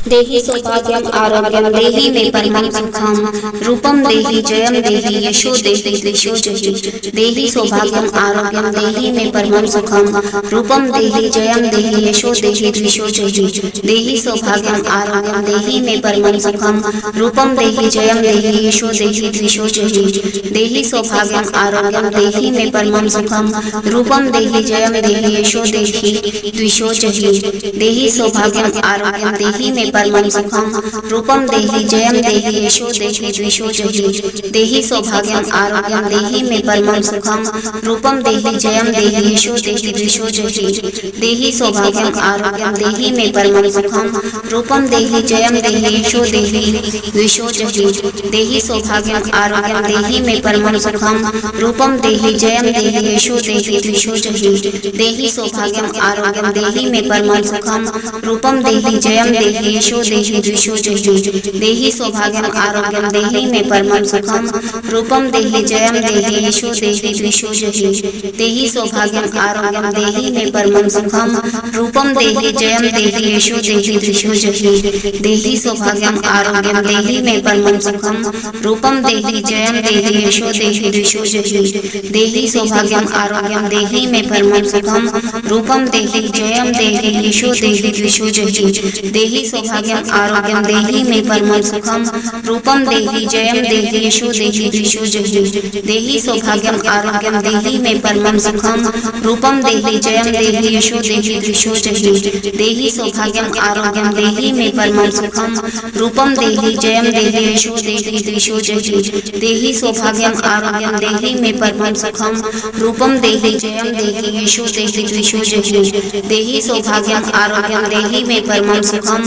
देहि सौभाग्यम आरोग्यम देहि मे परमं सुखम रूपम देहि जयम देहि यशो देहि द्विषो जहि देहि सौभाग्यम आरोग्यम देहि मे परमं सुखम रूपम देहि जयम देहि यशो देहि द्विषो जहि देहि सौभाग्यम आरोग्यम देहि मे परमं सुखम रूपम देहि जयम देहि यशो देहि द्विषो जहि देहि सौभाग्यम आरोग्यम देहि मे परमं सुखम रूपम देहि जयम देहि यशो देहि द्विषो जहि देहि सौभाग्यम आरोग्यम देहि मे परमं सुखम रूपम देहि जयम देहि यशो देहि द्विषो जहि देहि सौभाग्यम आरोग्यम देहि मे परमं सुखम रूपम देहि जयम देहि यशो देहि द्विषो जहि देहि सौभाग्यम आरोग्यम देहि मे परमं सुखम रूपम देहि जयम देहि यशो देहि द्विषो जहि देहि सौभाग्यम आरोग्यम देहि मे परमं सुखम रूपम देहि जयम देहि यशो देहि द्विषो जहि देहि सौभाग्यम आरोग्यम देहि मे परमं सुखम रूपम देहि जयम देहि यशो देहि द्विषो जहि देहि सौभाग्यम आरोग्यम देहि मे परमं सुखम रूपम देहि जयम देहि यशो देहि द्विषो जहि देहि सौभाग्यम आरोग्यम देहि मे परमं सुखम रूपम देहि जयम देहि यशो देहि द्विषो जहि देहि सौभाग्यम आरोग्यम देहि मे परमं सुखम रूपम देहि जयम देहि यशो देहि द्विषो जहि देहि सौभाग्यम आरोग्यम देहि मे परमं सुखम रूपम देहि जयम देहि यशो देहि द्विषो जहि देहि सौभाग्यम आरोग्यम देहि मे परमं सुखम रूपम देहि जयम देहि यशो देहि द्विषो जहि देहि सौभाग्यम आरोग्यम देहि मे परमं सुखम रूपम देहि जयम देहि यशो देहि द्विषो जहि देहि सौभाग्यम आरोग्यम देहि मे परमं सुखम रूपम देहि जयम देहि यशो देहि द्विषो जहि देहि सौभाग्यम आरोग्यम देहि मे परमं सुखम रूपम देहि जयम देहि यशो देहि द्विषो जहि देहि सौभाग्यम आरोग्यम देहि मे परमं सुखम रूपम देहि जयम देहि यशो देहि द्विषो जहि देहि सौभाग्यम आरोग्यम देहि मे परमं सुखम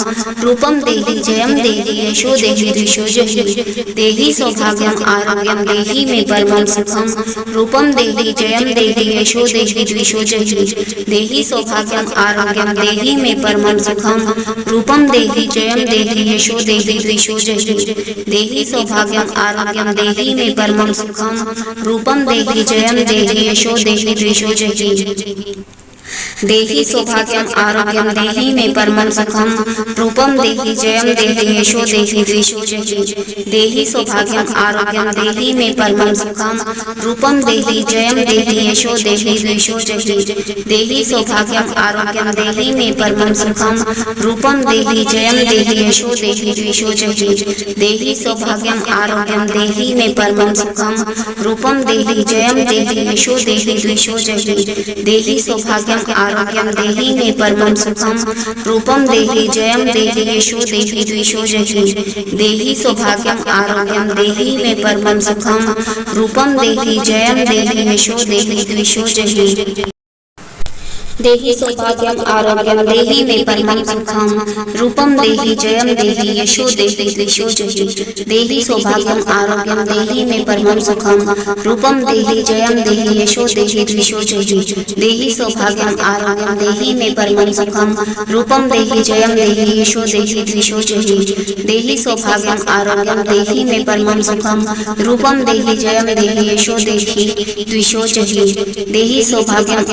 रूपम देहि जयम देहि यशो देहि द्विषो जहि देहि सौभाग्यम आरोग्यम देहि मे परमं सुखम रूपम देहि जयम देहि यशो देहि द्विषो जहि देहि सौभाग्यम आरोग्यम देहि मे परमं सुखम रूपम देहि जयम देहि यशो देहि द्विषो जहि देहि सौभाग्यम आरोग्यम देहि मे परमं सुखम रूपम देहि जयम देहि यशो देहि द्विषो जहि देहि सौभाग्यम आरोग्यम देहि मे परमं सुखम रूपम देहि जयम देहि यशो देहि द्विषो जहि देहि सौभाग्यम आरोग्यम देहि मे परमं सुखम रूपम देहि जयम देहि यशो देहि द्विषो जहि देहि सौभाग्यम आरोग्यम देहि मे परमं सुखम रूपम देहि जयम देहि यशो देहि द्विषो जहि देहि सौभाग्यम आरोग्यम देहि मे परमं सुखम रूपम देहि जयम देहि यशो देहि द्विषो जहि देहि सौभाग्यम आरोग्यम देहि मे परमं सुखम रूपम देहि जयम देहि यशो देहि द्विषो जहि देहि सौभाग्यम आरोग्यम देहि मे परमं सुखम रूपम देहि जयम देहि यशो देहि द्विषो जहि देहि सौभाग्यम आरोग्यम देहि मे परमं सुखम रूपम देहि जयम देहि यशो देहि द्विषो जहि देहि सौभाग्यम आरोग्यम देहि मे परमं सुखम रूपम देहि जयम देहि यशो देहि द्विषो जहि देहि सौभाग्यम आरोग्यम देहि मे परमं सुखम रूपम देहि जयम देहि यशो देहि द्विषो जहि देहि सौभाग्यम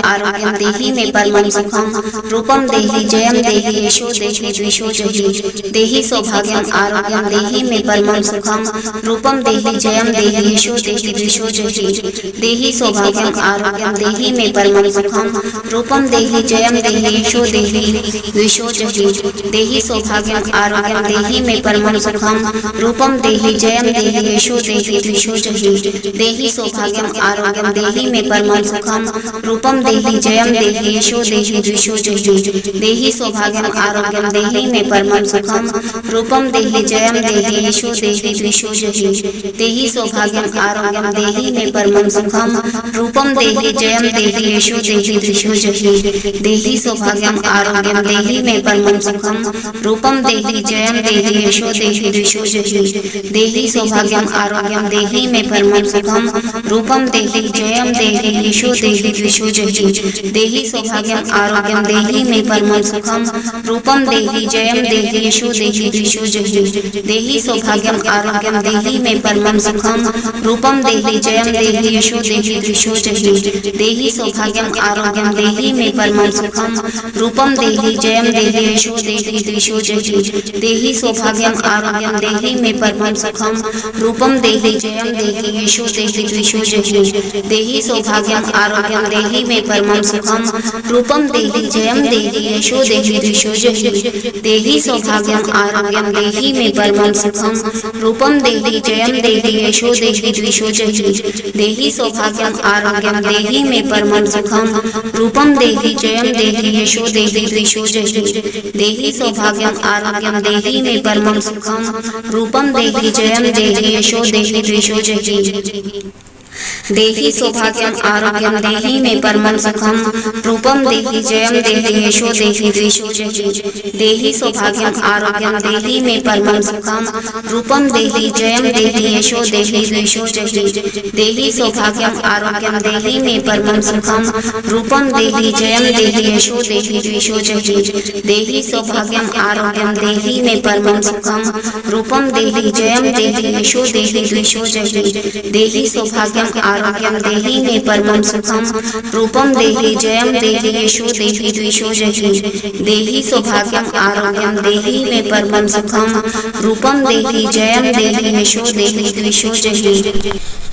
आरोग्यम देहि मे परमं सुखम रूपम देहि जयम देहि यशो देहि द्विषो जहि देहि सौभाग्यम आरोग्यम देहि मे परमं सुखम रूपम देहि जयम देहि यशो देहि द्विषो जहि देहि सौभाग्यम आरोग्यम देहि मे परमं सुखम रूपम देहि जयम देहि यशो देहि द्विषो जहि देहि सौभाग्यम आरोग्यम देहि मे परमं सुखम रूपम देहि जयम देहि यशो देहि द्विषो जहि देहि सौभाग्यम आरोग्यम देहि मे परमं सुखम रूपम देहि जयम देहि यशो देहि द्विषो जहि देहि सौभाग्यम आरोग्यम देहि मे परमं सुखम रूपम देहि जयम देहि यशो देहि द्विषो जहि देहि सौभाग्यम आरोग्यम देहि मे परमं सुखम रूपम देहि जयम देहि यशो देहि द्विषो जहि देहि सौभाग्यम आरोग्यम देहि मे परमं सुखम रूपम देहि जयम देहि यशो देहि द्विषो जहि देहि सौभाग्यम आरोग्यम देहि मे परमं सुखम रूपम देहि जयम देहि यशो देहि द्विषो जहि देहि सौभाग्यम सौभाग्यम आरोग्यम देहि मे परमं सुखम रूपम देहि जयम देहि यशो देहि द्विषो जहि देहि सौभाग्यम आरोग्यम देहि मे परमं सुखम रूपम देहि जयम देहि यशो देहि द्विषो जहि देहि सौभाग्यम आरोग्यम देहि मे परमं सुखम रूपम देहि जयम देहि यशो देहि द्विषो जहि देहि सौभाग्यम आरोग्यम देहि मे परमं सुखम रूपम देहि जयम देहि यशो देहि द्विषो जहि देहि सौभाग्यम आरोग्यम देहि मे परमं सुखम रूपम देहि जयम देहि यशो देहि द्विषो जहि देहि सौभाग्यम आरोग्यम देहि मे परमं सुखम रूपम देहि जयम देहि यशो देहि द्विषो जहि देहि सौभाग्यम आरोग्यम देहि मे परमं सुखम रूपम देहि जयम देहि यशो देहि द्विषो जहि देहि सौभाग्यम आरोग्यम देहि मे परमं सुखम रूपम देहि जयम देहि यशो देहि द्विषो जहि देहि सौभाग्यम आरोग्यम देहि मे परमं सुखम रूपम देहि जयम देहि यशो देहि द्विषो जहि देहि सौभाग्यम आरोग्यम देहि मे परमं सुखम रूपम देहि जयम देहि यशो देहि द्विषो जहि देहि सौभाग्यम आरोग्यम देहि मे परमं सुखम रूपम देहि जयम देहि यशो देहि द्विषो जहि देहि सौभाग्यम आरोग्यम देहि मे परमं सुखम रूपम देहि जयम देहि यशो देहि द्विषो जहि देहि सौभाग्यम आरोग्यम देहि मे परमं सुखम रूपम देहि जयम देहि यशो देहि द्विषो जहि देहि सौभाग्यम आरोग्यम देहि मे परमं सुखम रूपम देहि जयम देहि यशो देहि द्विषो जहि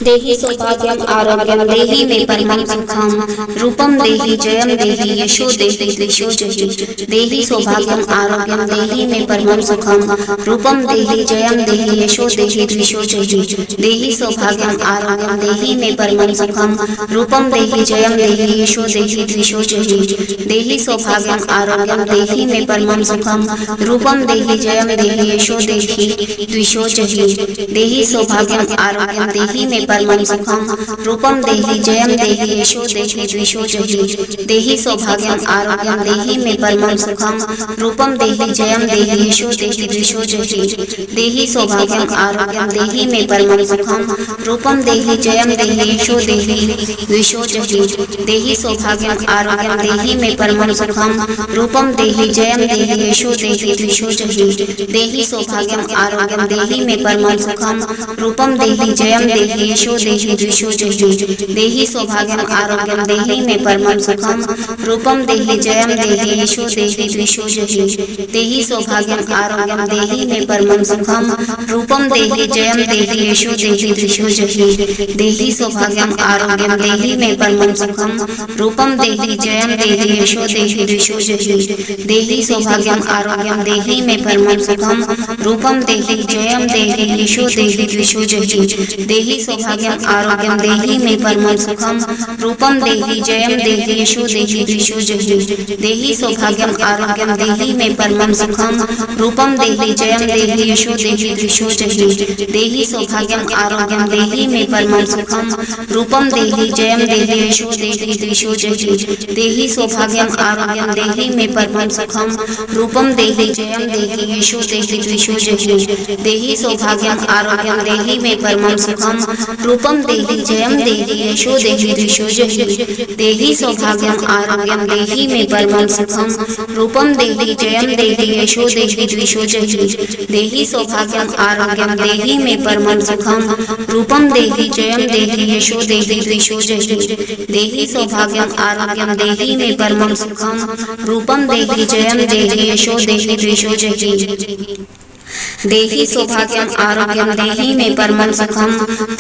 देहि सौभाग्यम आरोग्यम देहि मे परमं सुखम रूपम देहि जयम देहि यशो देहि द्विषो जहि देहि सौभाग्यम आरोग्यम देहि मे परमं सुखम रूपम देहि जयम देहि यशो देहि द्विषो जहि देहि सौभाग्यम आरोग्यम देहि मे परमं सुखम रूपम देहि जयम देहि यशो देहि द्विषो जहि देहि सौभाग्यम आरोग्यम देहि मे परमं सुखम रूपम देहि जयम देहि यशो देहि द्विषो जहि देहि सौभाग्यम आरोग्यम देहि मे परमं सुखम रूपम देहि जयम देहि यशो देहि द्विषो जहि देहि सौभाग्यम आरोग्यम देहि मे परमं सुखम रूपम देहि जयम देहि यशो देहि द्विषो जहि देहि सौभाग्यम आरोग्यम देहि मे परमं सुखम रूपम देहि जयम देहि यशो देहि द्विषो जहि देहि सौभाग्यम आरोग्यम देहि मे परमं सुखम रूपम देहि जयम देहि यशो देहि द्विषो जहि देहि सौभाग्यम आरोग्यम देहि मे परमं सुखम रूपम देहि जयम देहि यशो देहि द्विषो जहि देहि सौभाग्यम आरोग्यम देहि मे परमं सुखम रूपम देहि जयम देहि यशो देहि द्विषो जहि देहि सौभाग्यम आरोग्यम देहि मे परमं सुखम रूपम देहि जयम देहि यशो देहि द्विषो जहि देहि सौभाग्यम आरोग्यम देहि मे परमं सुखम रूपम देहि जयम देहि यशो देहि द्विषो जहि देहि सौभाग्यम आरोग्यम देहि मे परमं सुखम रूपम देहि जयम देहि यशो देहि द्विषो जहि देहि सौभाग्यम आरोग्यम देहि मे परमं सुखम रूपम देहि जयम देहि यशो देहि द्विषो जहि देहि सौभाग्यम आरोग्यम देहि मे परमं सुखम रूपम देहि जयम देहि यशो देहि द्विषो जहि देहि सौभाग्यम आरोग्यम देहि मे परमं सुखम रूपम देहि जयम देहि यशो देहि द्विषो जहि देहि सौभाग्यम आरोग्यम देहि मे परमं सुखम रूपम देहि जयम देहि यशो देहि द्विषो जहि देहि सौभाग्यम आरोग्यम देहि मे परमं सुखम रूपम देहि जयम देहि यशो देहि द्विषो जहि देहि सौभाग्यम आरोग्यम देहि मे परमं सुखम रूपम देहि जयम देहि यशो देहि द्विषो जहि देहि सौभाग्यम आरोग्यम देहि मे परमं सुखम रूपम देहि जयम देहि यशो देहि द्विषो जहि देहि सौभाग्यम आरोग्यम देहि मे परमं सुखम रूपम देहि जयम देहि यशो देहि द्विषो जहि देहि सौभाग्यम आरोग्यम देहि मे परमं सुखम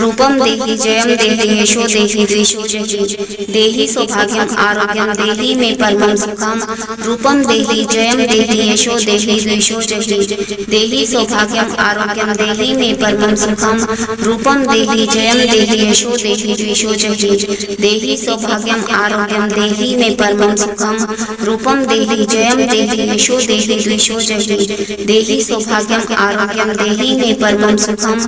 रूपम देहि जयम देहि यशो देहि द्विषो जहि देहि सौभाग्यम आरोग्यम देहि मे परमं सुखम रूपम देहि जयम देहि यशो देहि द्विषो जहि देहि सौभाग्यम आरोग्यम देहि मे परमं सुखम रूपम देहि जयम देहि यशो देहि द्विषो जहि देहि सौभाग्यम आरोग्यम देहि मे परमं सुखम रूपम देहि जयम देहि यशो देहि द्विषो जहि देहि सौभाग्यम आरोग्यं देहि मे परमं सुखं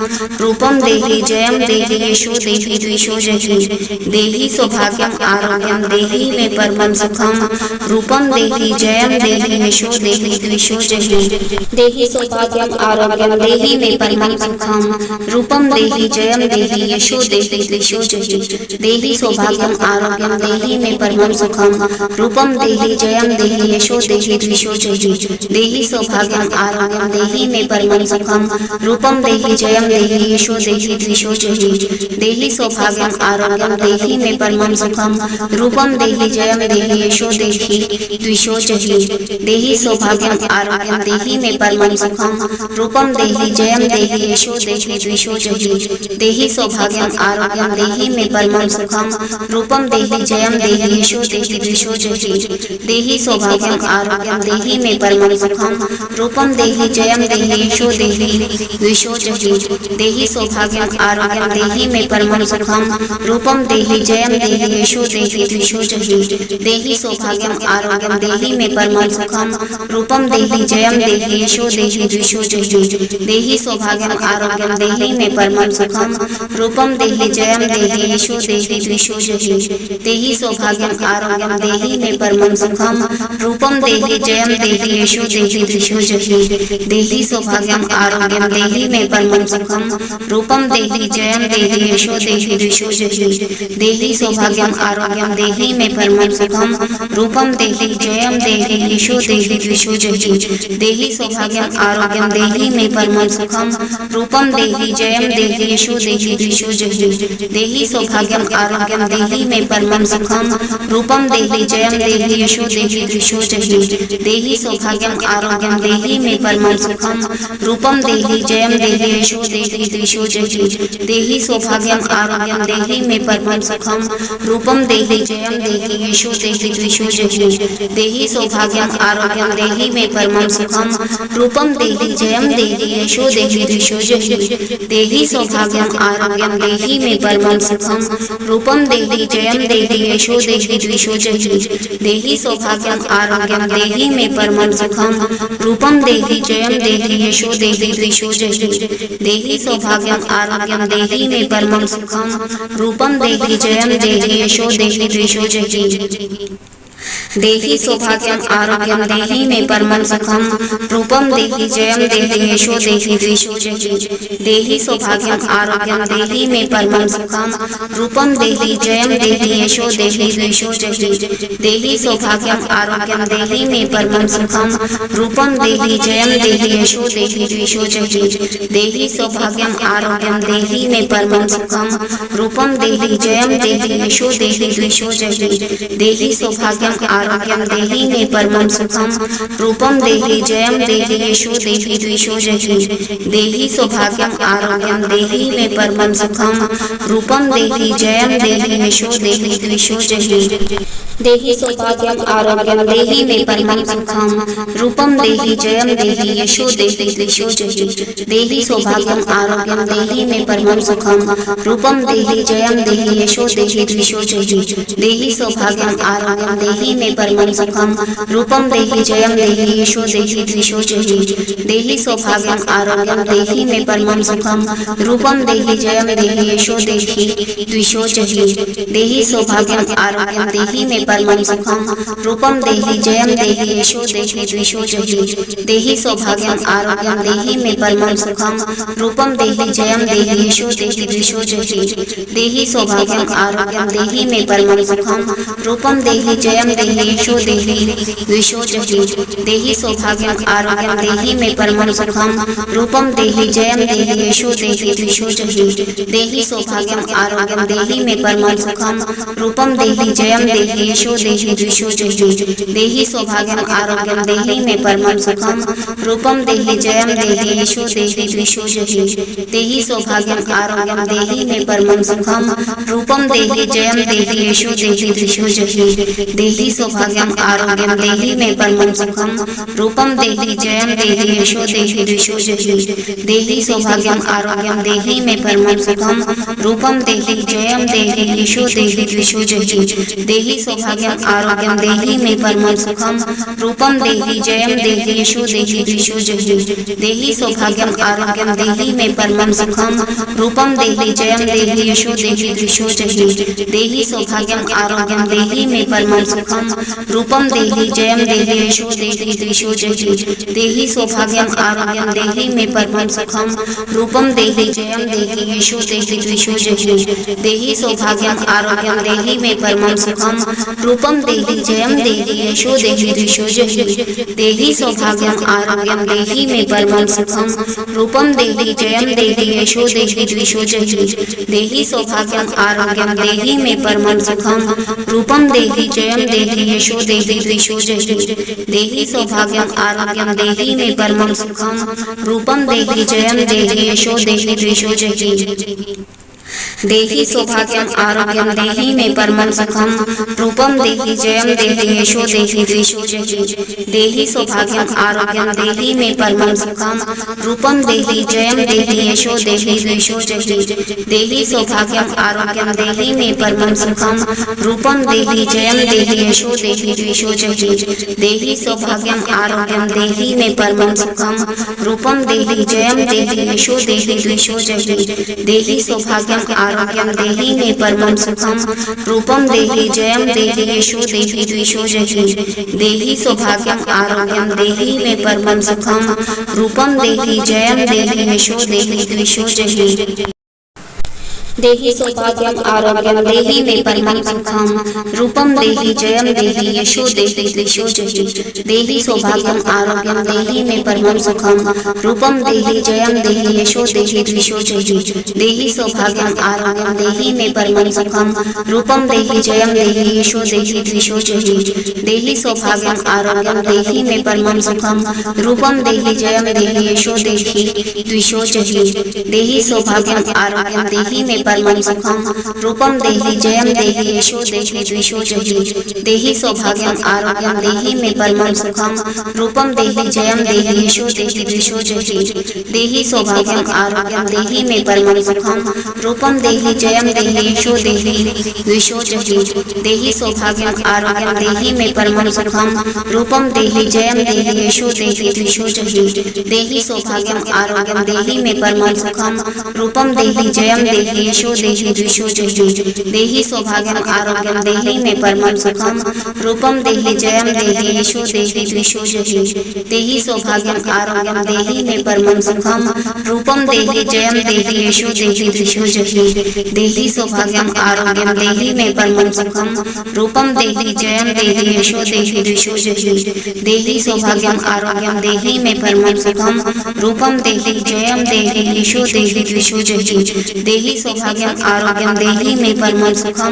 रूपं देहि जयं देहि यशो देहि द्विषो जहि देहि सौभाग्यम आरोग्यम देहि मे परमं सुखम रूपम देहि जयम देहि यशो देहि द्विषो जहि देहि सौभाग्यम आरोग्यम देहि मे परमं सुखम रूपम देहि जयम देहि यशो देहि द्विषो जहि देहि सौभाग्यम आरोग्यम देहि मे परमं सुखम रूपम देहि जयम देहि यशो देहि द्विषो जहि देहि सौभाग्यम आरोग्यम देहि मे परमं सुखम रूपम देहि जयम देहि यशो देहि द्विषो जहि देहि सौभाग्यम आरोग्यम देहि मे परमं सुखम रूपम देहि जयम देहि यशो देहि द्विषो जहि देहि सौभाग्यम आरोग्यम देहि मे परमं सुखम रूपम देहि जयम देहि यशो देहि द्विषो जहि देहि सौभाग्यम आरोग्यम देहि मे परमं सुखम रूपम देहि जयम देहि यशो देहि द्विषो जहि देहि सौभाग्यम आरोग्यम देहि मे परमं सुखम रूपम देहि जयम देहि यशो देहि द्विषो जहि देहि सौभाग्यम आरोग्यम देहि मे परमं सुखम रूपम देहि जयम देहि यशो देहि द्विषो जहि देहि सौभाग्यम आरोग्यम देहि मे परमं सुखम रूपम देहि जयम देहि यशो देहि द्विषो जहि देहि सौभाग्यम आरोग्यम देहि मे परमं सुखम रूपम देहि जयम देहि यशो देहि द्विषो जहि देहि सौभाग्यम आरोग्यम देहि मे परमं सुखम रूपम देहि जयम देहि यशो देहि द्विषो जहि देहि सौभाग्यम आरोग्यम देहि मे परमं सुखम रूपम देहि जयम देहि यशो देहि द्विषो जहि देहि सौभाग्यम आरोग्यम देहि मे परमं सुखम रूपम देहि जयम देहि यशो देहि द्विषो जहि देहि सौभाग्यम आरोग्यम देहि मे परमं सुखम रूपम देहि जयम देहि यशो देहि द्विषो जहि देहि सौभाग्यम आरोग्यम देहि मे परमं सुखम रूपम देहि जयम देहि यशो देहि द्विषो जहि देहि सौभाग्यम आरोग्यम देहि मे परमं सुखम रूपम देहि जयम देहि यशो देहि द्विषो जहि देहि सौभाग्यम आरोग्यम देहि मे परमं सुखम रूपम देहि जयम देहि यशो देहि द्विषो जहि देहि सौभाग्यम आरोग्यम देहि मे परमं सुखम रूपम देहि जयम देहि यशो देहि द्विषो जहि देहि सौभाग्यम आरोग्यम देहि मे परमं सुखम रूपम देहि जयम देहि यशो देहि द्विषो जहि देहि सौभाग्यम आरोग्यम देहि मे परमं सुखम रूपम देहि जयम देहि यशो देहि द्विषो जहि देहि सौभाग्यम आरोग्यम देहि मे परमं सुखम रूपम देहि जयम देहि यशो देहि द्विषो जहि देहि सौभाग्यम आरोग्यम देहि मे परमं सुखम रूपम देहि जयम देहि यशो देहि द्विषो जहि देहि सौभाग्यम आरोग्यम देहि मे परमं सुखम रूपम देहि जयम देहि यशो देहि द्विषो जहि देहि सौभाग्यम आरोग्यम देहि मे परमं सुखम रूपम देहि जयम देहि यशो देहि द्विषो जहि देहि सौभाग्यम आरोग्यम देहि मे परमं सुखम रूपम देहि जयम देहि यशो देहि द्विषो जहि देहि सौभाग्यम आरोग्यम देहि मे परमं सुखम रूपम देहि जयम देहि यशो देहि द्विषो जहि देहि सौभाग्यम आरोग्यम देहि मे परमं सुखम रूपम देहि जयम देहि यशो देहि द्विषो जहि देहि सौभाग्यम आरोग्यम देहि मे परमं सुखम रूपम देहि जयम देहि यशो देहि द्विषो जहि देहि सौभाग्यम आरोग्यम देहि मे परमं सुखम रूपम देहि जयम देहि यशो देहि द्विषो जहि देहि सौभाग्यम आरोग्यम देहि मे परमं सुखम रूपम देहि जयम देहि यशो देहि द्विषो जहि देहि सौभाग्यम आरोग्यम देहि मे परमं सुखम रूपम देहि जयम देहि यशो देहि द्विषो जहि देहि सौभाग्यम आरोग्यम देहि मे परमं सुखम रूपम देहि जयम देहि यशो देहि द्विषो जहि देहि सौभाग्यम आरोग्यम देहि मे परमं सुखम रूपम देहि जयम देहि यशो देहि द्विषो जहि देहि सौभाग्यम आरोग्यम देहि मे परमं सुखम रूपम देहि जयम देहि यशो देहि द्विषो जहि देहि सौभाग्यम आरोग्यम देहि मे परमं सुखम रूपम देहि जयम देहि यशो देहि द्विषो जहि देहि सौभाग्यम आरोग्यम देहि मे परमं सुखम रूपम देहि जयम देहि यशो देहि द्विषो जहि देहि सौभाग्यम आरोग्यम देहि मे परमं सुखम रूपम देहि जयम देहि यशो देहि द्विषो जहि देहि सौभाग्यम आरोग्यम देहि मे परमं सुखम रूपम देहि जयम देहि यशो देहि द्विषो जहि देहि देहि सौभाग्यम आरोग्यम देहि मे परमं सुखम रूपम देहि जयम देहि यशो देहि द्विषो जहि देहि सौभाग्यम आरोग्यम देहि मे परमं सुखम रूपम देहि जयम देहि यशो देहि द्विषो जहि देहि सौभाग्यम आरोग्यम देहि मे परमं सुखम रूपम देहि जयम देहि यशो देहि द्विषो जहि देहि सौभाग्यम आरोग्यम देहि मे परमं सुखम रूपम देहि जयम देहि यशो देहि द्विषो जहि देहि सौभाग्यम आरोग्यम देहि मे परमं सुखम रूपम देहि जयम देहि यशो देहि द्विषो जहि देहि सौभाग्यम आरोग्यम देहि मे परमं सुखम रूपम देहि जयम देहि यशो देहि द्विषो जहि देहि सौभाग्यम आरोग्यम देहि मे परमं सुखम रूपम देहि जयम देहि यशो देहि द्विषो जहि देहि सौभाग्यम आरोग्यम देहि मे परमं सुखम रूपम देहि जयम देहि यशो देहि द्विषो जहि देहि सौभाग्यम आरोग्यम देहि मे परमं सुखम रूपम देहि जयम देहि यशो देहि द्विषो जहि देहि सौभाग्यम आरोग्यम देहि मे परमं सुखम रूपम देहि जयम देहि यशो देहि द्विषो जहि देहि सौभाग्यम आरोग्यम देहि मे परमं सुखम रूपम देहि जयम देहि यशो देहि द्विषो जहि देहि सौभाग्यम आरोग्यम देहि मे परमं सुखम रूपम देहि जयम देहि यशो देहि द्विषो जहि देहि सौभाग्यम आरोग्यम देहि मे परमं सुखम रूपम देहि जयम देहि यशो देहि द्विषो जहि देहि सौभाग्यम आरोग्यम देहि मे परमं सुखम रूपम देहि जयम देहि यशो देहि द्विषो जहि देहि सौभाग्यम आरोग्यम देहि मे परमं सुखम रूपम देहि जयम देहि यशो देहि द्विषो जहि देहि सौभाग्यम आरोग्यम देहि मे परमं सुखम रूपम देहि जयम देहि यशो देहि द्विषो जहि देहि सौभाग्यम आरोग्यम देहि मे परमं सुखम रूपम देहि जयम देहि यशो देहि द्विषो जहि देहि सौभाग्यम आरोग्यम देहि मे परमं सुखम रूपम देहि जयम देहि यशो देहि द्विषो जहि देहि सौभाग्यम आरोग्यम देहि मे परमं सुखम रूपम देहि जयम देहि यशो देहि द्विषो जहि देहि सौभाग्यम आरोग्यम देहि मे परमं सुखम रूपम देहि जयम देहि यशो देहि द्विषो जहि देहि सौभाग्यम आरोग्यम देहि मे परमं सुखम रूपम देहि जयम देहि यशो देहि द्विषो जहि देहि सौभाग्यम आरोग्यम देहि मे परमं सुखम रूपम देहि जयम देहि यशो देहि द्विषो जहि देहि सौभाग्यम आरोग्यम देहि मे परमं सुखम रूपम देहि जयम देहि यशो देहि द्विषो जहि देहि सौभाग्यम आरोग्यम देहि मे परमं सुखम रूपम देहि जयम देहि यशो देहि द्विषो जहि देहि सौभाग्यम आरोग्यम देहि मे परमं सुखम रूपम देहि जयम देहि यशो देहि द्विषो जहि देहि सौभाग्यम आरोग्यम देहि मे परमं सुखम रूपम देहि जयम देहि यशो देहि द्विषो जहि देहि सौभाग्यम आरोग्यम देहि मे परमं सुखम रूपम देहि जयम देहि यशो देहि द्विषो जहि देहि सौभाग्यम आरोग्यम देहि मे परमं सुखम रूपम देहि जयम देहि यशो देहि द्विषो जहि देहि सौभाग्यम आरोग्यम देहि मे परमं सुखम रूपम देहि जयम देहि यशो देहि द्विषो जहि देहि सौभाग्यम आरोग्यम देहि मे परमं सुखम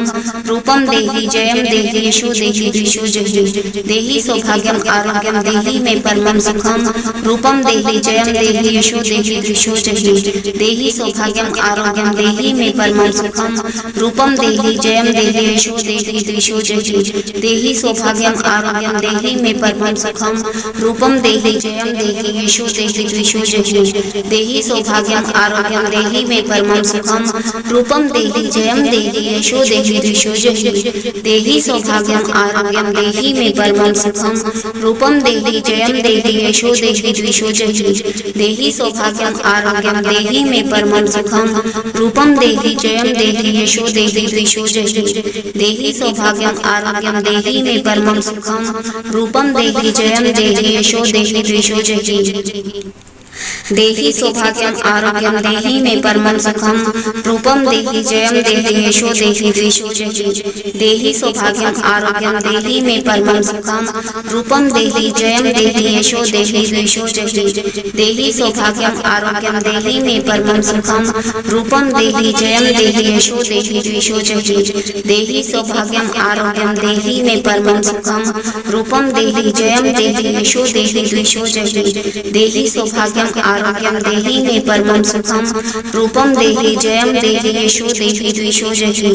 रूपम देहि जयम देहि यशो देहि द्विषो जहि देहि सौभाग्यम आरोग्यम देहि मे परमं सुखम रूपम देहि जयम देहि यशो देहि द्विषो जहि देहि सौभाग्यम आरोग्यम देहि मे परमं सुखम रूपम देहि जयम देहि यशो देहि द्विषो जहि देहि सौभाग्यम आरोग्यम देहि मे परमं सुखम रूपम देहि जयम देहि यशो देहि द्विषो जहि देहि सौभाग्यम आरोग्यम देहि मे परमं सुखम रूपम देहि जयम देहि यशो देहि द्विषो जहि देहि सौभाग्यम आरोग्यम देहि मे परमं सुखम रूपम देहि जयम देहि यशो देहि द्विषो जहि देहि सौभाग्यम आरोग्यम देहि मे परमं सुखम रूपम देहि जयम देहि यशो देहि द्विषो जहि देहि सौभाग्यम आरोग्यम देहि मे परमं सुखम रूपम देहि जयम देहि यशो देहि द्विषो जहि देहि सौभाग्यम आरोग्यम देहि मे परमं सुखम रूपम देहि जयम देहि यशो देहि द्विषो जहि देहि सौभाग्यम आरोग्यम देहि मे परमं सुखम रूपम देहि जयम देहि यशो देहि द्विषो जहि देहि सौभाग्यम आरोग्यम देहि मे परमं सुखम रूपम देहि जयम देहि यशो देहि द्विषो जहि देहि सौभाग्यम आरोग्यम देहि मे परमं सुखम रूपम देहि जयम देहि यशो देहि द्विषो जहि देहि सौभाग्यम सौभाग्यम आरोग्यम देहि मे परमं सुखम रूपम देहि जयम देहि यशो देहि द्विषो जहि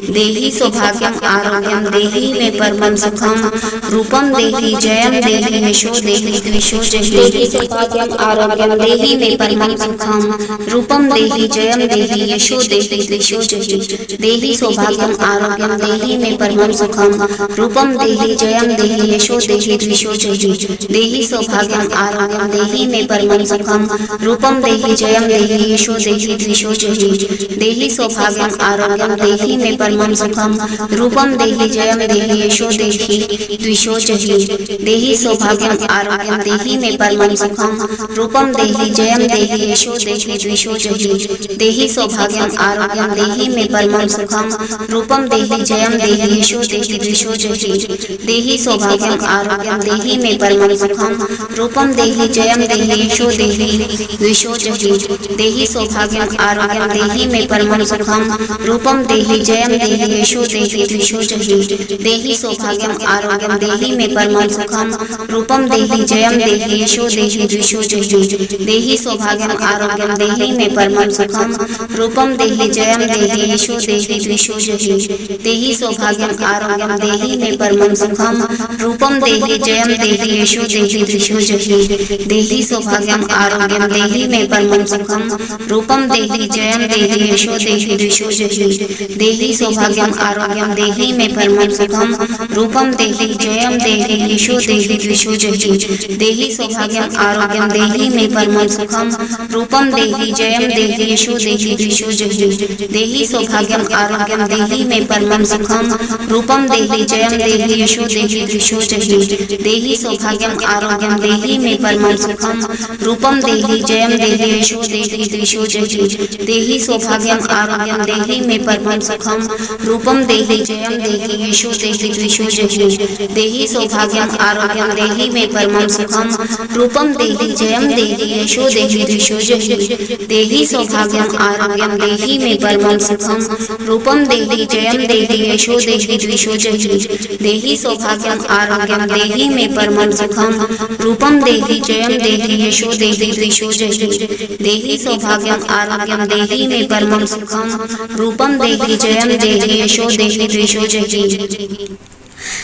देहि सौभाग्यम आरोग्यम देहि मे परमं सुखम रूपम देहि जयम देहि यशो देहि द्विषो जहि देहि सौभाग्यम आरोग्यम देहि मे परमं सुखम रूपम देहि जयम देहि यशो देहि द्विषो जहि देहि सौभाग्यम आरोग्यम देहि मे परमं सुखम रूपम देहि जयम देहि यशो देहि द्विषो जहि देहि सौभाग्यम आरोग्यम देहि मे परमं सुखम रूपम देहि जयम देहि यशो देहि द्विषो जहि देहि सौभाग्यम आरोग्यम देहि मे परमं सुखम रूपम देहि जयम देहि यशो देहि द्विषो जहि देहि सौभाग्यम आरोग्यम देहि मे परमं सुखम रूपम देहि जयम देहि यशो देहि द्विषो जहि देहि सौभाग्यम आरोग्यम देहि मे परमं सुखम रूपम देहि जयम देहि यशो देहि द्विषो जहि देहि सौभाग्यम आरोग्यम देहि मे परमं सुखम रूपम देहि जयम देहि यशो देहि द्विषो जहि देहि सौभाग्यम आरोग्यम देहि मे परमं सुखम रूपम देहि जयम देहि यशो देहि द्विषो जहि देहि सौभाग्यम आरोग्यम देहि मे परमं सुखम रूपम देहि जयम देहि यशो देहि द्विषो जहि देहि सौभाग्यम आरोग्यम देहि मे परमं सुखम रूपम देहि जयम देहि यशो देहि द्विषो जहि देहि सौभाग्यम आरोग्यम देहि मे परमं सुखम रूपम देहि जयम देहि यशो देहि द्विषो जहि देहि सौभाग्यम आरोग्यम देहि मे परमं सुखम रूपम देहि जयम देहि यशो देहि द्विषो जहि देहि सौभाग्यम आरोग्यम देहि मे परमं सुखम रूपम देहि जयम देहि यशो देहि द्विषो जहि देहि सौभाग्यम आरोग्यम देहि मे परमं सुखम रूपम देहि जयम देहि यशो देहि द्विषो जहि देहि सौभाग्यम आरोग्यम देहि मे परमं सुखम रूपम देहि जयम देहि यशो देहि द्विषो जहि देहि सौभाग्यम आरोग्यम देहि मे परमं सुखम रूपम देहि जयम देहि यशो देहि द्विषो जहि देहि सौभाग्यम आरोग्यम देहि मे परमं सुखम रूपम देहि जयम देहि यशो देहि द्विषो जहि देहि सौभाग्यम आरोग्यम देहि मे परमं सुखम रूपम देहि जयम देहि यशो देहि द्विषो जहि देहि सौभाग्यम आरोग्यम देहि मे परमं सुखम रूपम देहि जयम देहि यशो देहि द्विषो जहि देहि सौभाग्यम आरोग्यम देहि मे परमं सुखम रूपम देहि जयम देहि यशो देहि द्विषो जहि देहि सौभाग्यम आरोग्यम देहि मे परमं सुखम रूपम देहि जयम देहि यशो देहि द्विषो जहि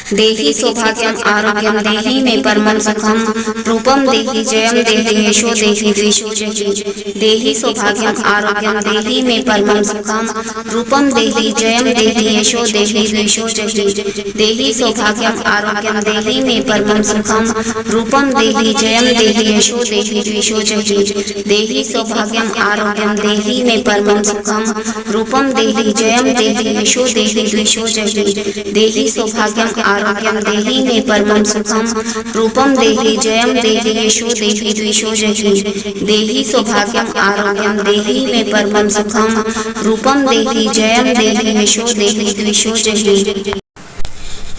देहि सौभाग्यम आरोग्यम देहि मे परमं सुखम रूपम देहि जयम देहि यशो देहि द्विषो जहि देहि सौभाग्यम आरोग्यम देहि मे परमं सुखम रूपम देहि जयम देहि यशो देहि द्विषो जहि देहि सौभाग्यम आरोग्यम देहि मे परमं सुखम रूपम देहि जयम देहि यशो देहि द्विषो जहि देहि सौभाग्यम आरोग्यम देहि मे परमं सुखम रूपम देहि जयम देहि यशो देहि द्विषो जहि देहि सौभाग्यम आरोग्यम देहि मे परमं सुखम रूपम देहि जयम देहि यशो देहि द्विषो जहि देहि सौभाग्यम आरोग्यम देहि मे परमं सुखम रूपम देहि जयम देहि यशो देहि द्विषो जहि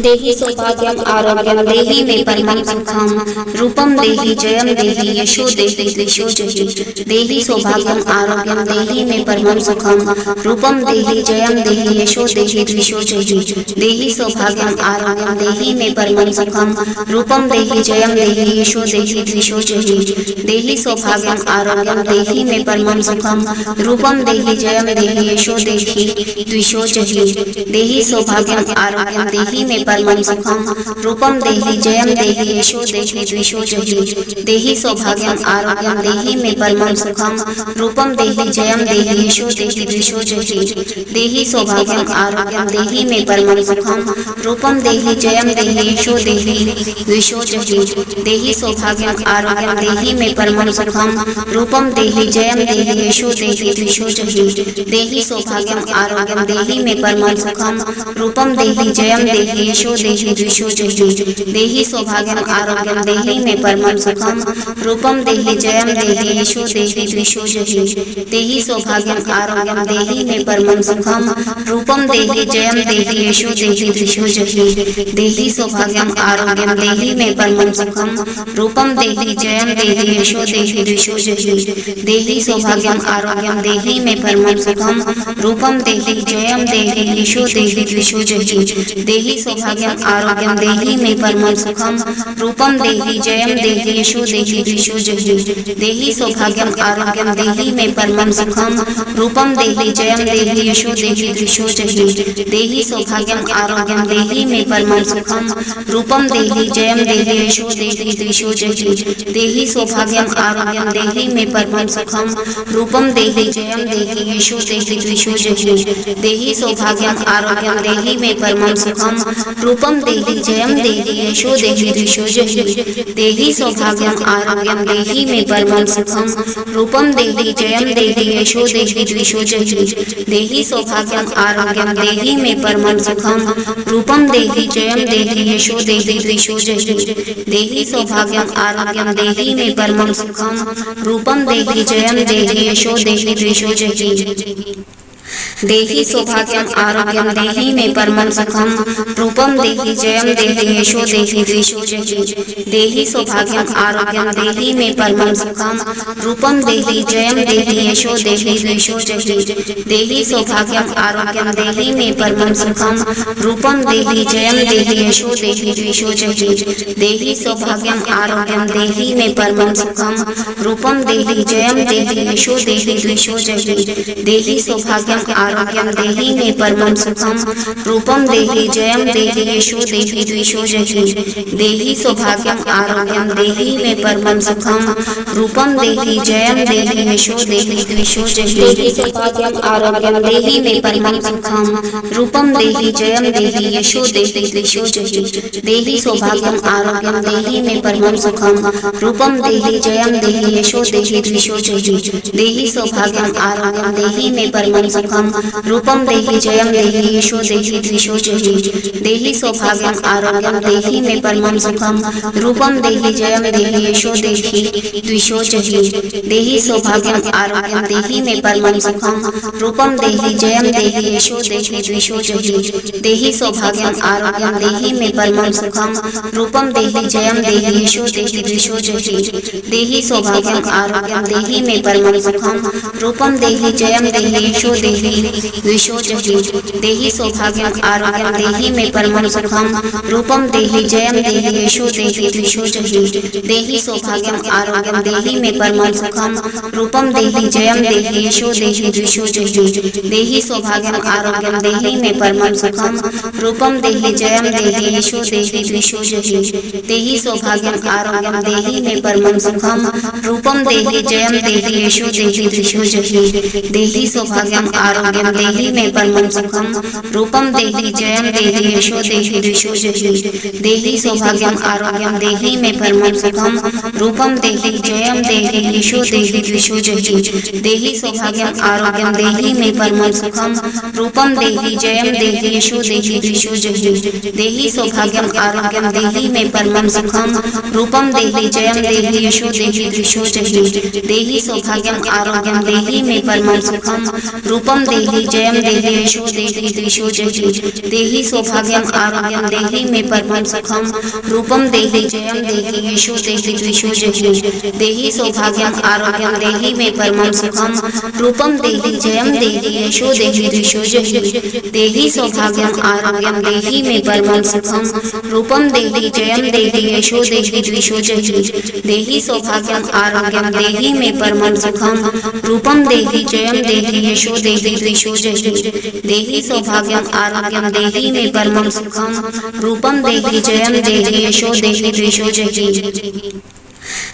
देहि सौभाग्यम आरोग्यम देहि मे परमं सुखम रूपम देहि जयम देहि यशो देहि द्विषो जहि देहि सौभाग्यम आरोग्यम देहि मे परमं सुखम रूपम देहि जयम देहि यशो देहि द्विषो जहि देहि सौभाग्यम आरोग्यम देहि मे परमं सुखम रूपम देहि जयम देहि यशो देहि द्विषो जहि देहि सौभाग्यम आरोग्यम देहि मे परमं सुखम रूपम देहि जयम देहि यशो देहि द्विषो जहि देहि सौभाग्यम आरोग्यम देहि मे परमं सुखम रूपम देहि जयम देहि यशो देहि द्विषो जहि देहि सौभाग्यम आरोग्यम देहि मे परमं सुखम रूपम देहि जयम देहि यशो देहि द्विषो जहि देहि सौभाग्यम आरोग्यम देहि मे परमं सुखम रूपम देहि जयम देहि यशो देहि द्विषो जहि देहि सौभाग्यम आरोग्यम देहि मे परमं सुखम रूपम देहि जयम देहि यशो देहि द्विषो जहि देहि सौभाग्यम आरोग्यम देहि मे परमं सुखम रूपम देहि जयम देहि यशो देहि द्विषो जहि देहि सौभाग्यम आरोग्यम देहि मे परमं सुखम रूपम देहि जयम देहि यशो देहि द्विषो जहि देहि सौभाग्यम आरोग्यम देहि मे परमं सुखम रूपम देहि जयम देहि यशो देहि द्विषो जहि देहि सौभाग्यम आरोग्यम देहि मे परमं सुखम रूपम देहि जयम देहि यशो देहि द्विषो जहि देहि सौभाग्यम आरोग्यम देहि मे परमं सुखम रूपम देहि जयम देहि यशो देहि द्विषो जहि देहि सौभाग्यम सौभाग्यम आरोग्यम देहि मे परमं सुखम रूपम देहि जयम देहि यशो देहि द्विषो जहि देहि सौभाग्यम आरोग्यम देहि मे परमं सुखम रूपम देहि जयम देहि यशो देहि द्विषो जहि देहि सौभाग्यम आरोग्यम देहि मे परमं सुखम रूपम देहि जयम देहि यशो देहि द्विषो जहि देहि सौभाग्यम आरोग्यम देहि मे परमं सुखम रूपम देहि जयम देहि यशो देहि द्विषो जहि देहि सौभाग्यम आरोग्यम देहि मे परमं सुखम रूपम देहि जयम देहि यशो देहि द्विषो जहि देहि सौभाग्यम आरोग्यम देहि मे परमं सुखम रूपम देहि जयम देहि यशो देहि द्विषो जहि देहि सौभाग्यम आरोग्यम देहि मे परमं सुखम रूपम देहि जयम देहि यशो देहि द्विषो जहि देहि सौभाग्यम आरोग्यम देहि मे परमं सुखम रूपम देहि जयम देहि यशो देहि द्विषो जहि देहि सौभाग्यम आरोग्यम देहि मे परमं सुखम रूपम देहि जयम देहि यशो देहि द्विषो जहि देहि सौभाग्यम आरोग्यम देहि मे परमं सुखम रूपम देहि जयम देहि यशो देहि द्विषो जहि देहि सौभाग्यम आरोग्यम देहि मे परमं सुखम रूपम देहि जयम देहि यशो देहि द्विषो जहि देहि सौभाग्यम आरोग्यम देहि मे परमं सुखम रूपम देहि जयम देहि यशो देहि द्विषो जहि देहि सौभाग्यम आरोग्यम देहि मे परमं सुखम रूपम देहि जयम देहि यशो देहि द्विषो जहि देहि सौभाग्यम आरोग्यम देहि मे परमं सुखम रूपम देहि जयम देहि यशो देहि द्विषो जहि देहि सौभाग्यम आरोग्यम देहि मे परमं सुखम रूपम देहि जयम देहि यशो देहि द्विषो जहि देहि सौभाग्यम आरोग्यम देहि मे परमं सुखम रूपम देहि जयम देहि यशो देहि द्विषो जहि देहि सौभाग्यम आरोग्यम देहि मे परमं सुखम रूपम देहि जयम देहि यशो देहि द्विषो जहि देहि सौभाग्यम आरोग्यम देहि मे परमं सुखम रूपम देहि जयम देहि यशो देहि द्विषो जहि देहि सौभाग्यम आरोग्यम देहि मे परमं सुखम रूपम देहि जयम देहि यशो देहि द्विषो जहि देहि सौभाग्यम आरोग्यम देहि मे परमं सुखम रूपम देहि जयम देहि यशो देहि द्विषो जहि देहि सौभाग्यम आरोग्यम देहि मे परमं सुखम रूपम देहि जयम देहि यशो देहि द्विषो जहि देहि सौभाग्यम आरोग्यम देहि मे परमं सुखम रूपम देहि जयम देहि यशो देहि द्विषो जहि देहि सौभाग्यम आरोग्यम देहि मे परमं सुखम रूपम देहि जयम देहि यशो देहि द्विषो जहि देहि सौभाग्यम आरोग्यम देहि मे परमं सुखम रूपम देहि जयम देहि यशो देहि द्विषो जहि देहि सौभाग्यम आरोग्यम देहि मे परमं सुखम रूपम देहि जयम देहि यशो देहि द्विषो जहि देहि सौभाग्यम आरोग्यम देहि मे परमं सुखम रूपम देहि जयम देहि यशो देहि द्विषो जहि देहि सौभाग्यम आरोग्यम देहि मे परमं सुखम रूपम देहि जयम देहि यशो देहि द्विषो जहि देहि सौभाग्यम आरोग्यम देहि मे परमं सुखम रूपम देहि जयम देहि यशो देहि द्विषो जहि देहि सौभाग्यम आरोग्यम देहि मे परमं सुखम रूपम देहि जयम देहि यशो देहि द्विषो जहि देहि सौभाग्यम आरोग्यम देहि मे परमं सुखम रूपम देहि जयम देहि यशो देहि द्विषो जहि देहि सौभाग्यम आरोग्यम देहि मे परमं सुखम रूपम देहि जयम देहि यशो देहि द्विषो जहि देहि सौभाग्यम आरोग्यम देहि मे परमं सुखम रूपम देहि जयम देहि यशो देहि द्विषो जहि देहि सौभाग्यम आरोग्यम देहि मे परमं सुखम रूपम देहि जयम देहि यशो देहि द्विषो जहि देहि सौभाग्यम आरोग्यम देहि मे परमं सुखम रूपम देहि जयम देहि यशो देहि द्विषो जहि देहि सौभाग्यम आरोग्यम देहि मे परमं सुखम रूपम देहि जयम देहि यशो देहि द्विषो जहि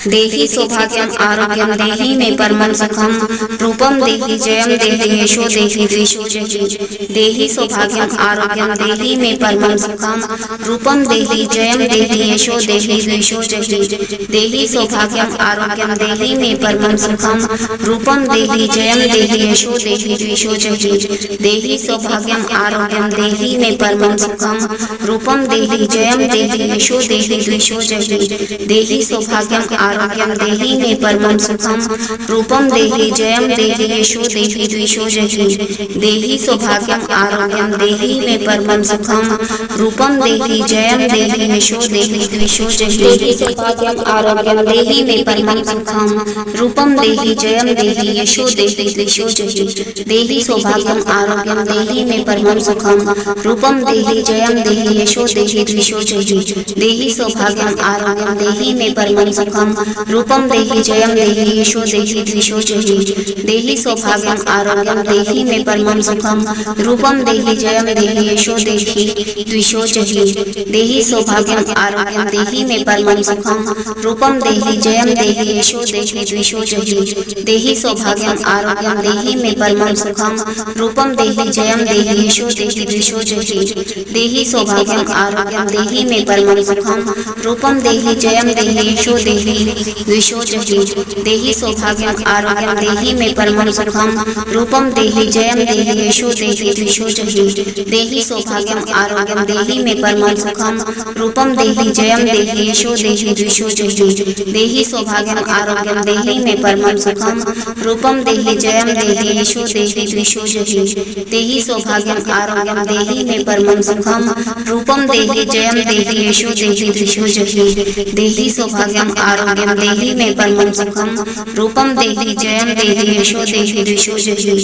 देहि सौभाग्यम आरोग्यम देहि मे परमं सुखम रूपम देहि जयम देहि यशो देहि द्विषो जहि देहि सौभाग्यम आरोग्यम देहि मे परमं सुखम रूपम देहि जयम देहि यशो देहि द्विषो जहि देहि सौभाग्यम आरोग्यम देहि मे परमं सुखम रूपम देहि जयम देहि यशो देहि द्विषो जहि देहि सौभाग्यम आरोग्यम देहि मे परमं सुखम रूपम देहि जयम देहि यशो देहि द्विषो जहि देहि सौभाग्यम आरोग्यं देहि मे परमं सुखं रूपं देहि जयं देहि यशो देहि द्विषो जहि देहि सौभाग्यम आरोग्यम देहि मे परमं सुखम रूपम देहि जयम देहि यशो देहि द्विषो जहि देहि सौभाग्यम आरोग्यम देहि मे परमं सुखम रूपम देहि जयम देहि यशो देहि द्विषो जहि देहि सौभाग्यम आरोग्यम देहि मे परमं सुखम रूपम देहि जयम देहि यशो देहि द्विषो जहि देहि सौभाग्यम आरोग्यम देहि मे परमं सुखम रूपम देहि जयम देहि यशो देहि द्विषो जहि देहि सौभाग्यम आरोग्यम देहि मे परमं सुखम रूपम देहि जयम देहि यशो देहि द्विषो जहि देहि सौभाग्यम आरोग्यम देहि मे परमं सुखम रूपम देहि जयम देहि यशो देहि द्विषो जहि देहि सौभाग्यम आरोग्यम देहि मे परमं सुखम रूपम देहि जयम देहि यशो देहि द्विषो जहि देहि सौभाग्यम आरोग्यम देहि मे परमं सुखम रूपम देहि जयम देहि यशो देहि द्विषो जहि देहि सौभाग्यम आरोग्यम देहि मे परमं सुखम रूपम देहि जयम देहि यशो देहि द्विषो जहि देहि सौभाग्यम आरोग्यम देहि मे परमं सुखम रूपम देहि जयम देहि यशो देहि द्विषो जहि देहि सौभाग्यम आरोग्यम देहि मे परमं सुखम रूपम देहि जयम देहि यशो देहि द्विषो जहि देहि सौभाग्यम आरोग्यम देहि मे परमं सुखम रूपम देहि जयम देहि यशो देहि द्विषो जहि देहि सौभाग्यम आरोग्यम देहि मे परमं सुखम रूपम देहि जयम देहि यशो देहि द्विषो जहि देहि सौभाग्यम आरोग्यम देहि मे परमं सुखम रूपम देहि जयम देहि यशो देहि द्विषो जहि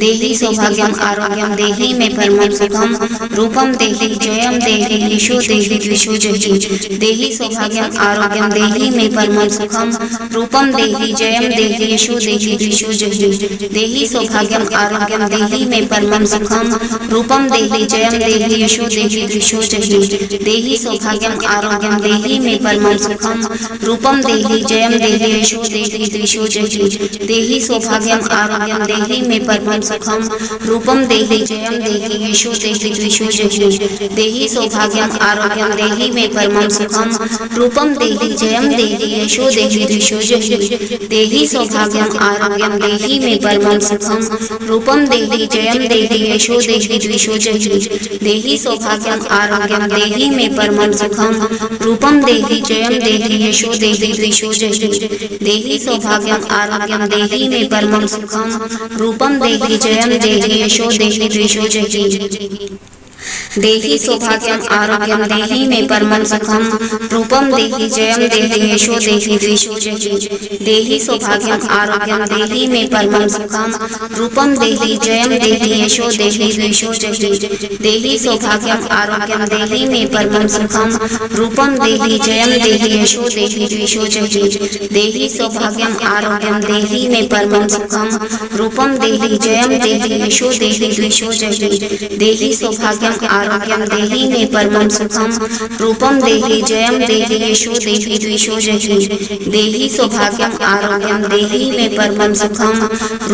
देहि सौभाग्यम आरोग्यम देहि मे परमं सुखम रूपम देहि जयम देहि यशो देहि द्विषो जहि देहि सौभाग्यम आरोग्यम देहि मे परमं सुखम रूपम देहि जयम देहि यशो देहि द्विषो जहि देहि सौभाग्यम आरोग्यम देहि मे परमं सुखम रूपम देहि जयम देहि यशो देहि द्विषो जहि देहि सौभाग्यम आरोग्यम देहि मे परमं सुखम रूपम देहि जयम देहि यशो देहि द्विषो जहि देहि सौभाग्यम आरोग्यम देहि मे परमं सुखम रूपम देहि जयम देहि यशो देहि द्विषो जहि देहि सौभाग्यम आरोग्यम देहि मे परमं सुखम रूपम देहि जयम देहि यशो देहि द्विषो जहि देहि सौभाग्यम आरोग्यम देहि मे परमं सुखम रूपम देहि जयम देहि यशो देहि द्विषो जहि देहि सौभाग्यम आरोग्यम देहि मे परमं सुखम रूपम देहि जयम देहि यशो देहि द्विषो जहि देहि सौभाग्यम आरोग्यम देहि मे परमं सुखम रूपम देहि जयम देहि यशो देहि द्विषो जहि देहि सौभाग्यम आरोग्यम देहि मे परमं सुखम रूपम देहि जयम देहि यशो देहि द्विषो जहि देहि सौभाग्यम आरोग्यम देहि मे परमं सुखम रूपम देहि जयम देहि यशो देहि द्विषो जहि देहि सौभाग्यम आरोग्यम देहि मे परमं सुखम रूपम देहि जयम देहि यशो देहि द्विषो जहि देहि सौभाग्यम आरोग्यम देहि मे परमं सुखम रूपम देहि जयम देहि यशो देहि द्विषो जहि देहि सौभाग्यम आरोग्यम देहि मे परमं सुखम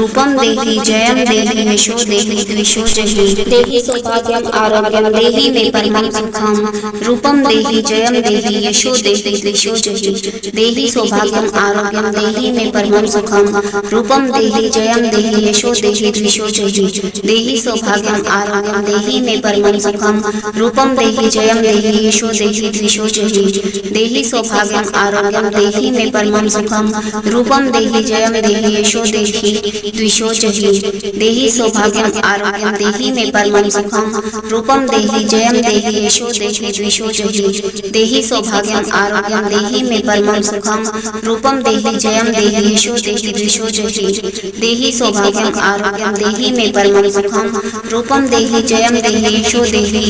रूपम देहि जयम देहि यशो देहि द्विषो जहि देहि सौभाग्यम आरोग्यम देहि मे परमं सुखम रूपम देहि जयम देहि यशो देहि द्विषो जहि देहि सौभाग्यम आरोग्यम देहि मे परमं सुखम रूपम देहि जयम देहि यशो देहि द्विषो जहि देहि सौभाग्यम आरोग्यम देहि मे परमं सुखम रूपम देहि जयम देहि यशो देहि द्विषो जहि देहि सौभाग्यम आरोग्यम देहि मे परमं सुखम रूपम देहि जयम देहि यशो देहि द्विषो जहि देहि सौभाग्यम आरोग्यम देहि मे परमं सुखम रूपम देहि जयम देहि यशो देहि द्विषो जहि देहि सौभाग्यम आरोग्यम देहि मे परमं सुखम रूपम देहि जयम देहि यशो देहि द्विषो जहि देहि सौभाग्यम आरोग्यम देहि मे परमं सुखम रूपम देहि जयम देहि यशो देहि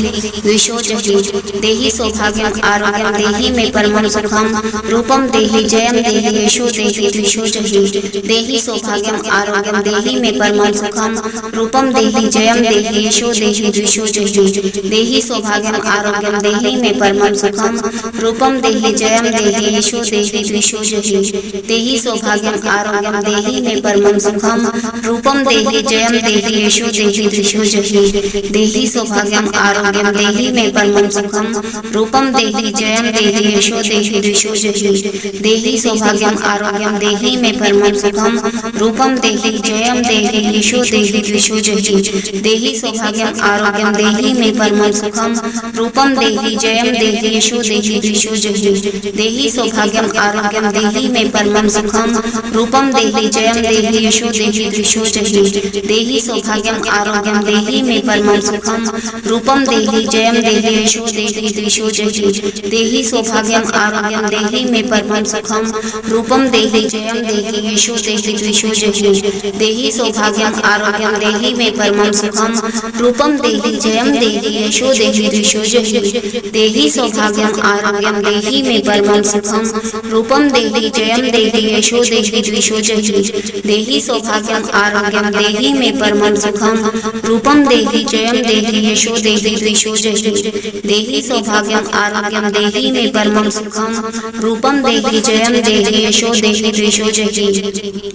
द्विषो जहि देहि सौभाग्यम आरोग्यम देहि मे परमं सुखम रूपम देहि जयम देहि यशो देहि द्विषो जहि देहि सौभाग्यम आरोग्यम देहि मे परमं सुखम रूपम देहि जयम देहि यशो देहि द्विषो जहि देहि सौभाग्यम आरोग्यम देहि मे परमं सुखम रूपम देहि जयम देहि यशो देहि द्विषो जहि देहि सौभाग्यम आरोग्यम देहि मे परमं सुखम रूपम देहि जयम देहि यशो देहि द्विषो जहि देहि सौभाग्यम सौभाग्यम आरोग्यम देहि मे परमं सुखम रूपम देहि जयम देहि यशो देहि द्विषो जहि देहि सौभाग्यम आरोग्यम देहि मे परमं सुखम रूपम देहि जयम देहि यशो देहि द्विषो जहि देहि सौभाग्यम आरोग्यम देहि मे परमं सुखम रूपम देहि जयम देहि यशो देहि द्विषो जहि देहि सौभाग्यम आरोग्यम देहि मे परमं सुखम रूपम देहि जयम देहि यशो देहि द्विषो जहि देहि सौभाग्यम आरोग्यम देहि मे परमं सुखम रूपम देहि जयम देहि यशो देहि द्विषो जहि देहि सौभाग्यम आरोग्यम देहि मे परमं सुखम रूपम देहि जयम देहि यशो देहि द्विषो जहि देहि सौभाग्यम आरोग्यम देहि मे परमं सुखम रूपम देहि जयम देहि यशो देहि द्विषो जहि देहि सौभाग्यम आरोग्यम देहि मे परमं सुखम रूपम देहि जयम देहि यशो देहि द्विषो जहि देहि सौभाग्यम आरोग्यम देहि मे परमं सुखम रूपम देहि जयम देहि यशो देहि द्विषो जहि देहि सौभाग्यम आरोग्यम देहि मे परमं सुखम रूपम देहि जयम देहि यशो देहि द्विषो जहि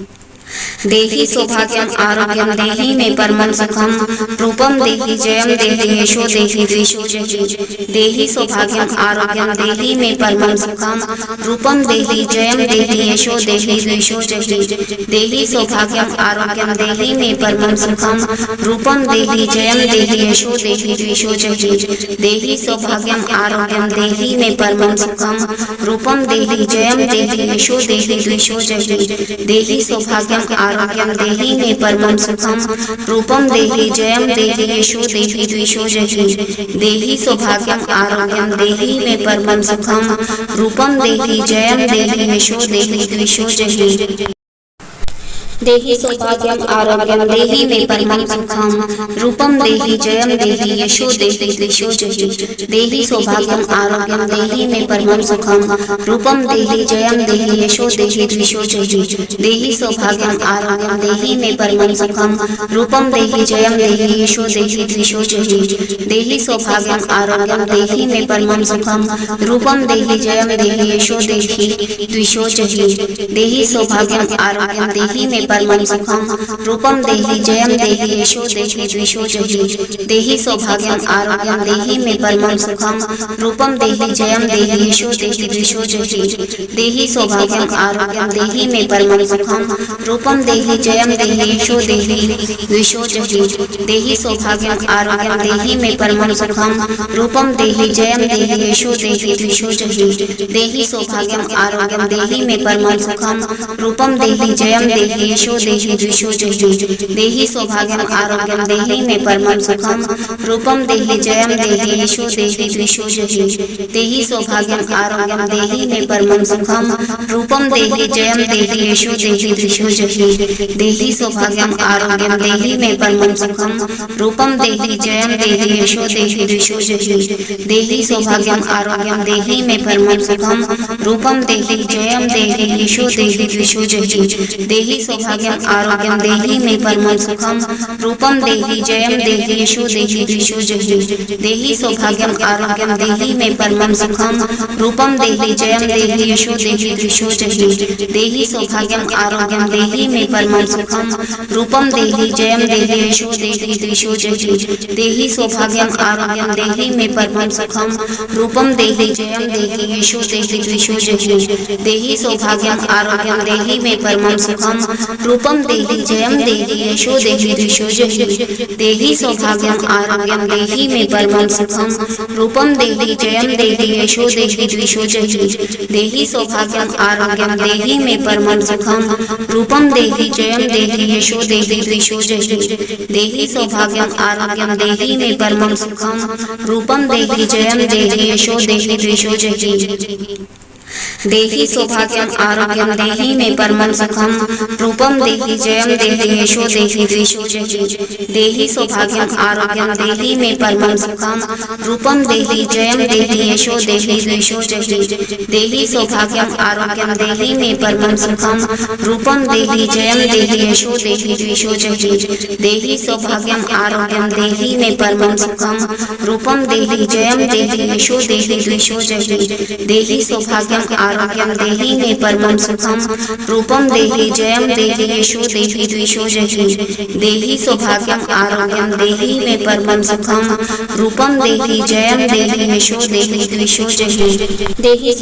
देहि सौभाग्यम आरोग्यम देहि मे परमं सुखम रूपम देहि जयम देहि यशो देहि द्विषो जहि देहि सौभाग्यम आरोग्यम देहि मे परमं सुखम रूपम देहि जयम देहि यशो देहि द्विषो जहि देहि सौभाग्यम आरोग्यम देहि मे परमं सुखम रूपम देहि जयम देहि यशो देहि द्विषो जहि देहि सौभाग्यम आरोग्यम देहि मे परमं सुखम रूपम देहि जयम देहि यशो देहि द्विषो जहि देहि सौभाग्यम आरोग्यम देहि मे परमं सुखम रूपम देहि जयम देहि यशो देहि द्विषो जहि देहि सौभाग्यम आरोग्यम देहि मे परमं सुखम रूपम देहि जयम देहि यशो देहि द्विषो जहि देहि सौभाग्यम आरोग्यम देहि मे परमं सुखम रूपम देहि जयम देहि यशो देहि द्विषो जहि देहि सौभाग्यम आरोग्यम देहि मे परमं सुखम रूपम देहि जयम देहि यशो देहि द्विषो जहि देहि सौभाग्यम आरोग्यम देहि मे परमं सुखम रूपम देहि जयम देहि यशो देहि द्विषो जहि देहि सौभाग्यम आरोग्यम देहि मे परमं सुखम रूपम देहि जयम देहि यशो देहि द्विषो जहि देहि सौभाग्यम आरोग्यम देहि मे परमं सुखम रूपम देहि जयम देहि यशो देहि द्विषो जहि देहि सौभाग्यम आरोग्यम देहि मे परमं सुखम रूपम देहि जयम देहि यशो देहि द्विषो जहि देहि सौभाग्यम आरोग्यम देहि मे परमं सुखम रूपम देहि जयम देहि यशो देहि द्विषो जहि देहि सौभाग्यम आरोग्यम देहि मे परमं सुखम रूपम देहि जयम देहि यशो देहि द्विषो जहि देहि सौभाग्यम आरोग्यम देहि मे परमं सुखम रूपम देहि जयम देहि यशो देहि द्विषो जहि देहि सौभाग्यम आरोग्यम देहि मे परमं सुखम रूपम देहि जयम देहि यशो देहि द्विषो जहि देहि सौभाग्यम आरोग्यम देहि मे परमं सुखम रूपम देहि जयम देहि यशो देहि द्विषो जहि देहि सौभाग्यम आरोग्यम देहि मे परमं सुखम रूपम देहि जयम देहि यशो देहि द्विषो जहि देहि सौभाग्यम आरोग्यम देहि मे परमं सुखम रूपम देहि जयम देहि यशो देहि द्विषो जहि देहि सौभाग्यम आरोग्यम देहि मे परमं सुखम रूपम देहि जयम देहि यशो देहि द्विषो जहि देहि सौभाग्यम आरोग्यम देहि मे परमं सुखम रूपम देहि जयम देहि यशो देहि द्विषो जहि देहि सौभाग्यम आरोग्यम देहि मे परमं सुखम रूपम देहि जयम देहि यशो देहि द्विषो जहि देहि सौभाग्यम आरोग्यम देहि मे परमं सुखम रूपम देहि जयम देहि यशो देहि द्विषो जहि देहि सौभाग्यम आरोग्यम देहि मे परमं सुखम रूपम देहि जयम देहि यशो देहि द्विषो जहि देहि सौभाग्यम आरोग्यम देहि मे परमं सुखम रूपम देहि जयम देहि यशो देहि द्विषो जहि देहि सौभाग्यम आरोग्यम देहि मे परमं सुखम रूपम देहि जयम देहि यशो देहि द्विषो जहि देहि सौभाग्यम आरोग्यम देहि मे परमं सुखम रूपम देहि जयम देहि यशो देहि द्विषो जहि देहि सौभाग्यम आरोग्यम देहि मे परमं सुखम रूपम देहि जयम देहि यशो देहि द्विषो जहि देहि सौभाग्यम आरोग्यम देहि मे परमं सुखम रूपम देहि जयम देहि यशो देहि द्विषो जहि देहि सौभाग्यम आरोग्यम देहि मे परमं सुखम रूपम देहि जयम देहि यशो देहि द्विषो जहि देहि सौभाग्यम आरोग्यम देहि मे परमं सुखम रूपम देहि जयम देहि यशो देहि द्विषो जहि देहि सौभाग्यम आरोग्यम देहि मे परमं सुखम रूपम देहि जयम देहि यशो देहि द्विषो जहि देहि सौभाग्यम आरोग्यम देहि मे परमं सुखम रूपम देहि जयम देहि यशो देहि द्विषो जहि देहि